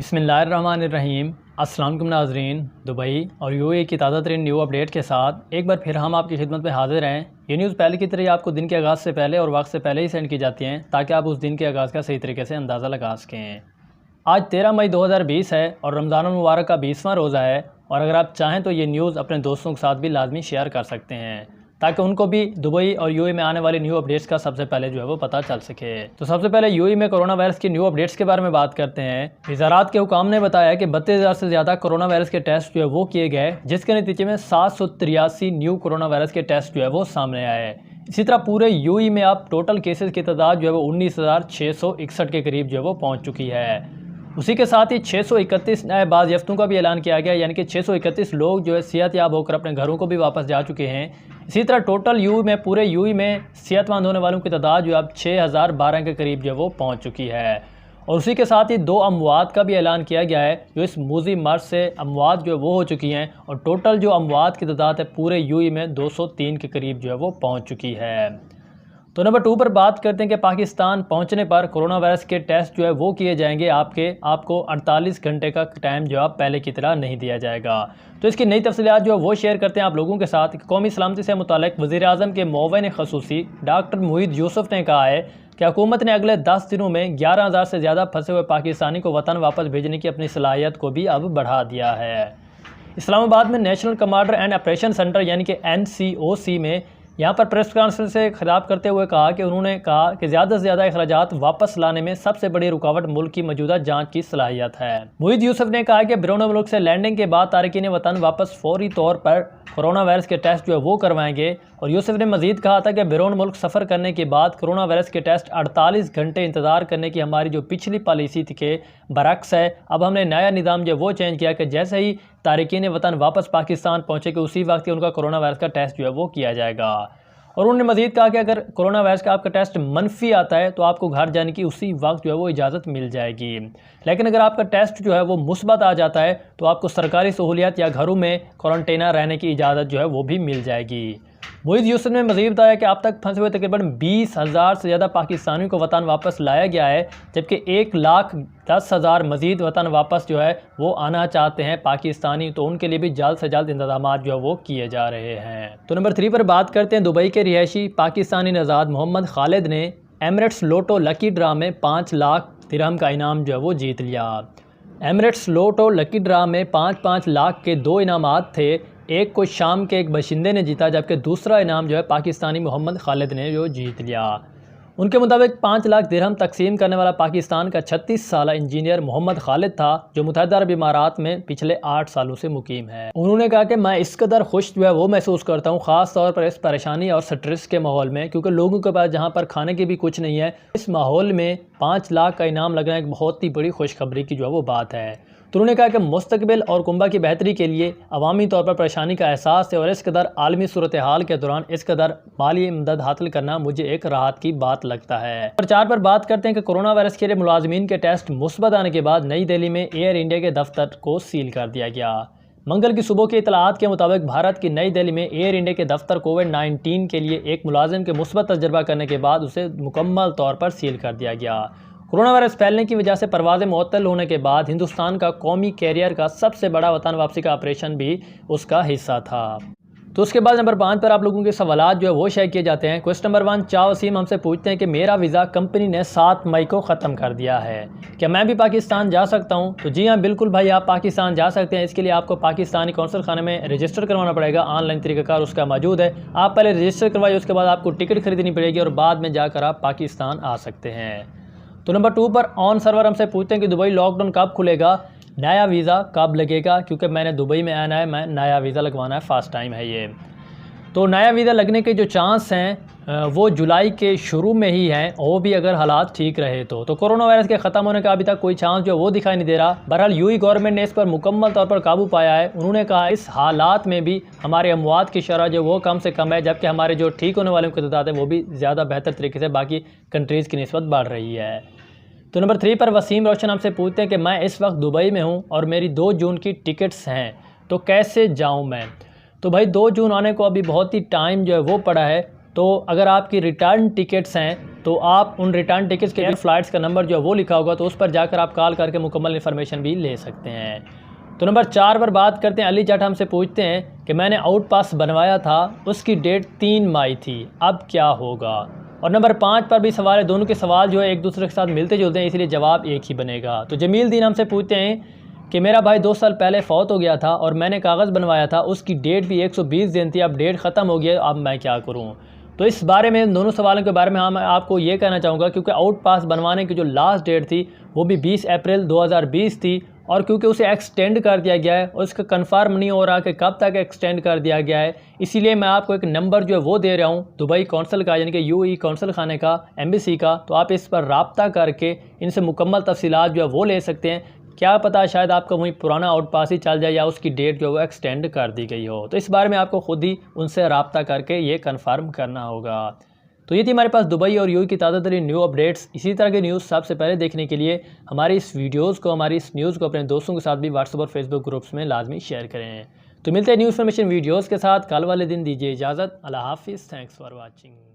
बिस्मिल्लाहिर्रहमानिर्रहीम। अस्सलाम वालेकुम नाज़रीन। दुबई और यूएई की ताज़ा तरीन न्यू अपडेट के साथ एक बार फिर हम आपकी खिदमत में हाजिर हैं। ये न्यूज़ पहले की तरह आपको दिन के आगाज़ से पहले और वक्त से पहले ही सेंड की जाती हैं ताकि आप उस दिन के आगाज़ का सही तरीके से अंदाज़ा लगा सकें। आज 13 मई 2020 है और रमज़ान मुबारक का 20वां रोज़ा है। और अगर आप चाहें तो ये न्यूज़ अपने दोस्तों के साथ भी लाजमी शेयर कर सकते हैं ताकि उनको भी दुबई और यूएई में आने वाली न्यू अपडेट्स का सबसे पहले जो है वो पता चल सके। तो सबसे पहले यूएई में कोरोना वायरस की न्यू अपडेट्स के बारे में बात करते हैं। वज़ारत के हुकाम ने बताया कि 32,000 से ज़्यादा कोरोना वायरस के टेस्ट जो है वो किए गए, जिसके नतीजे में 783 न्यू कोरोना वायरस के टेस्ट जो है वो सामने आए। इसी तरह पूरे यूएई में अब टोटल केसेस की तादाद जो है वो 19,661 के करीब जो है वो पहुँच चुकी है। उसी के साथ ही 631 नए बाज़याफ्तों का भी ऐलान किया गया, यानी कि 631 लोग जो है सेहतयाब होकर अपने घरों को भी वापस जा चुके हैं। इसी तरह टोटल पूरे यूएई में सेहतमंद होने वालों की तादाद जो अब 6,012 के करीब जो है वो पहुँच चुकी है। और उसी के साथ ही 2 अमवात का भी ऐलान किया गया है, जो इस मूजी मर्ज से अमवात जो है वो हो चुकी हैं। और टोटल जो अमवात की तादाद है पूरे यूएई में 203 के करीब जो है वो पहुँच चुकी है। तो नंबर 2 पर बात करते हैं कि पाकिस्तान पहुंचने पर कोरोना वायरस के टेस्ट जो है वो किए जाएंगे। आपको 48 घंटे का टाइम जो है पहले की तरह नहीं दिया जाएगा। तो इसकी नई तफसीलात जो है वो शेयर करते हैं आप लोगों के साथ। कौमी सलामती से मुतालिक वज़ीर-ए-आज़म के मुअव्विन ख़ुसूसी डॉक्टर मुहीद यूसुफ ने कहा है कि हुकूमत ने अगले 10 दिनों में 11,000 से ज़्यादा फंसे हुए पाकिस्तानी को वतन वापस भेजने की अपनी सलाहियत को भी अब बढ़ा दिया है। इस्लामाबाद में national commander and operation centre यानी कि NCOC में यहाँ पर प्रेस कॉन्फ्रेंस से खिताब करते हुए कहा कि उन्होंने कहा कि ज़्यादा से ज़्यादा अखराजात वापस लाने में सबसे बड़ी रुकावट मुल्क की मौजूदा जांच की सलाहियत है। मुहीद यूसुफ ने कहा कि बैरून मुल्क से लैंडिंग के बाद तारकीन वतन वापस फौरी तौर पर कोरोना वायरस के टेस्ट जो है वो करवाएंगे। और यूसुफ ने मजीद कहा था कि बैरून मुल्क सफ़र करने के बाद कोरोना वायरस के टेस्ट 48 घंटे इंतज़ार करने की हमारी जो पिछली पॉलिसी थी के बरक्स है। अब हमने नया निज़ाम जो वो चेंज किया कि जैसे ही तारकीन वतन वापस पाकिस्तान पहुँचे कि उसी वक्त ही उनका कोरोना वायरस का टेस्ट जो है वो किया जाएगा। और उन्होंने मजीद कहा कि अगर कोरोना वायरस का आपका टेस्ट मनफी आता है तो आपको घर जाने की उसी वक्त जो है वो इजाज़त मिल जाएगी। लेकिन अगर आपका टेस्ट जो है वो मुस्बत आ जाता है तो आपको सरकारी सहूलियत या घरों में क्वारंटीना रहने की इजाज़त जो है वो भी मिल जाएगी। मुहीद यूसुफ ने मज़ीद बताया कि अब तक फंसे हुए तकरीबन 20,000 से ज़्यादा पाकिस्तानियों को वतन वापस लाया गया है, जबकि 1,10,000 मज़ीद वतन वापस जो है वो आना चाहते हैं पाकिस्तानी। तो उनके लिए भी जल्द से जल्द इंतजाम जो है वो किए जा रहे हैं। तो नंबर 3 पर बात करते हैं। दुबई के रिहायशी पाकिस्तानी नज़ाद मोहम्मद खालिद ने एमिरेट्स लोटो लकी ड्रा में 5 लाख दिरहम का इनाम जो है वो जीत लिया। एमिरेट्स लोटो लकी ड्रा में 5-5 लाख के 2 इनामात थे। एक को शाम के एक बाशिंदे ने जीता, जबकि दूसरा इनाम जो है पाकिस्तानी मोहम्मद खालिद ने जो जीत लिया। उनके मुताबिक 5 लाख दिरहम तकसीम करने वाला पाकिस्तान का 36 साला इंजीनियर मोहम्मद खालिद था, जो मुत्तहिदा अरब इमारात में पिछले 8 सालों से मुकीम है। उन्होंने कहा कि मैं इस कदर खुश जो है वो महसूस करता हूँ, ख़ास तौर पर इस परेशानी और स्ट्रेस के माहौल में, क्योंकि लोगों के पास जहाँ पर खाने की भी कुछ नहीं है। इस माहौल में 5 लाख का इनाम लगना एक बहुत ही बड़ी खुशखबरी की जो है वो बात है। तो उन्होंने कहा कि मुस्तकबिल और कुंबा की बेहतरी के लिए अवामी तौर पर परेशानी का एहसास है और इस कदर आलमी सूरत हाल के दौरान इस कदर माली मदद हासिल करना मुझे एक राहत की बात लगता है। नंबर 4 पर बात करते हैं कि कोरोना वायरस के लिए मुलाजमीन के टेस्ट मुस्बत आने के बाद नई दिल्ली में एयर इंडिया के दफ्तर को सील कर दिया गया। मंगल की सुबह की इतलात के मुताबिक भारत की नई दिल्ली में एयर इंडिया के दफ्तर कोविड-19 के लिए एक मुलाजिम के मुस्बत तजर्बा करने के बाद उसे मुकम्मल तौर पर सील कर दिया गया। कोरोना वायरस फैलने की वजह से परवाज़ें मुअत्तल होने के बाद हिंदुस्तान का कौमी कैरियर का सबसे बड़ा वतन वापसी का ऑपरेशन भी उसका हिस्सा था। तो उसके बाद नंबर 5 पर आप लोगों के सवालात जो है वो शेयर किए जाते हैं। क्वेश्चन नंबर 1 चा वसीम हमसे पूछते हैं कि मेरा वीज़ा कंपनी ने 7 मई को ख़त्म कर दिया है, क्या मैं भी पाकिस्तान जा सकता हूं? तो जी हाँ, बिल्कुल भाई, आप पाकिस्तान जा सकते हैं। इसके लिए आपको पाकिस्तानी कौंसल खाने में रजिस्टर करवाना पड़ेगा। ऑनलाइन तरीक़ाकार उसका मौजूद है। आप पहले रजिस्टर करवाइए, उसके बाद आपको टिकट खरीदनी पड़ेगी और बाद में जाकर आप पाकिस्तान आ सकते हैं। तो नंबर 2 पर ऑन सर्वर हमसे पूछते हैं कि दुबई लॉकडाउन कब खुलेगा, नया वीज़ा कब लगेगा, क्योंकि मैंने दुबई में आना है, मैं नया वीज़ा लगवाना है, फ़र्स्ट टाइम है ये। तो नया वीज़ा लगने के जो चांस हैं वो जुलाई के शुरू में ही हैं, वो भी अगर हालात ठीक रहे तो कोरोना वायरस के ख़त्म होने का अभी तक कोई चांस जो वो दिखाई नहीं दे रहा। बहरहाल यूएई गवर्नमेंट ने इस पर मुकम्मल तौर पर काबू पाया है। उन्होंने कहा इस हालात में भी हमारे अमवात की शरह जो वो कम से कम है, जबकि हमारे जो ठीक होने वालों की तादाद है वो भी ज़्यादा बेहतर तरीके से बाकी कंट्रीज़ की निस्बत बढ़ रही है। तो नंबर 3 पर वसीम रोशन हमसे पूछते हैं कि मैं इस वक्त दुबई में हूं और मेरी 2 जून की टिकट्स हैं, तो कैसे जाऊं मैं? तो भाई 2 जून आने को अभी बहुत ही टाइम जो है वो पड़ा है। तो अगर आपकी रिटर्न टिकट्स हैं तो आप उन रिटर्न टिकट्स के फ़्लाइट्स का नंबर जो है वो लिखा होगा, तो उस पर जाकर आप कॉल करके मुकम्मल इन्फॉर्मेशन भी ले सकते हैं। तो नंबर 4 पर बात करते हैं। अली जट हमसे पूछते हैं कि मैंने आउट पास बनवाया था, उसकी डेट 3 मई थी, अब क्या होगा। और नंबर 5 पर भी सवाल है। दोनों के सवाल जो है एक दूसरे के साथ मिलते जुलते हैं, इसलिए जवाब एक ही बनेगा। तो जमील दीन हमसे पूछते हैं कि मेरा भाई 2 साल पहले फ़ौत हो गया था और मैंने कागज़ बनवाया था, उसकी डेट भी 120 दिन थी, अब डेट ख़त्म हो गया, अब मैं क्या करूं। तो इस बारे में, दोनों सवालों के बारे में मैं आपको ये कहना चाहूँगा, क्योंकि आउट पास बनवाने की जो लास्ट डेट थी वो भी 20 अप्रैल 2020 थी, और क्योंकि उसे एक्सटेंड कर दिया गया है और उसका कंफर्म नहीं हो रहा कि कब तक एक्सटेंड कर दिया गया है, इसीलिए मैं आपको एक नंबर जो है वो दे रहा हूँ दुबई कौंसल का, यानी कि यूएई कौंसल खाने का, एम्बेसी का। तो आप इस पर रब्ता करके इनसे मुकम्मल तफसीलात जो है वो ले सकते हैं। क्या पता शायद आपका वही पुराना आउट पास ही चल जाए या उसकी डेट जो है वो एक्सटेंड कर दी गई हो। तो इस बारे में आपको ख़ुद ही उनसे रब्ता करके ये कन्फर्म करना होगा। तो ये थी हमारे पास दुबई और यूएई की ताज़ा तरीन न्यू अपडेट्स। इसी तरह के न्यूज़ सबसे पहले देखने के लिए हमारी इस वीडियोज़ को, हमारी इस न्यूज़ को अपने दोस्तों के साथ भी व्हाट्सएप और फेसबुक ग्रुप्स में लाजमी शेयर करें। तो मिलते हैं न्यू इन्फॉर्मेशन वीडियोज़ के साथ। कल वाले दिन दीजिए इजाज़त। अल्लाह हाफिज़। Thanks for watching.